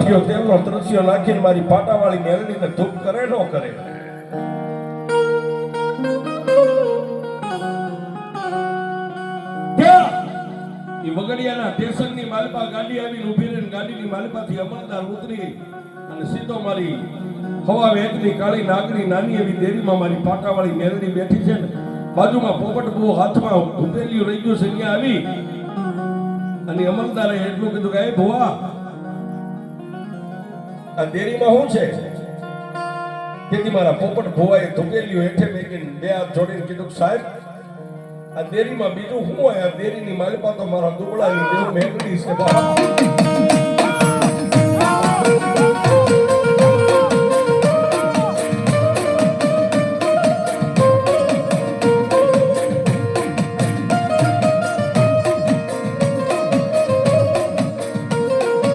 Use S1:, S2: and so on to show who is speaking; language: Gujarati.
S1: કાઠિયો તેલનો ત્રસ્યો નાખીને મારી પાટાવાળી મેલડીને ધૂપ કરે ન કરે? એ વગડિયાના સ્ટેશનની માલપા ગાડી આવીને ઊભી રહીને ગાડીની માલપાથી અમલદાર ઉતરી અને સીધો મારી હવા વેગની કાળી નાગરી નાની એવી દેરીમાં મારી પાટાવાળી મેલડી બેઠી છે ને, બાજુમાં પોપટ બહુ હાથમાં ધૂપેલિયું રહી ગયું છે, ત્યાં આવી અને અમલદારે એટલું કીધું કે એ ભુવા, આ દેરીમાં શું છે? તેથી મારા પોપટ ભુવાએ ધૂપેલિયું હેઠે મેકીને બે હાથ જોડીને કીધું, સાહેબ આ દેરીમાં બીજું શું હોય? આ દેરીની માલપા તો મારા દુબળાની દેવ મેલડી છે.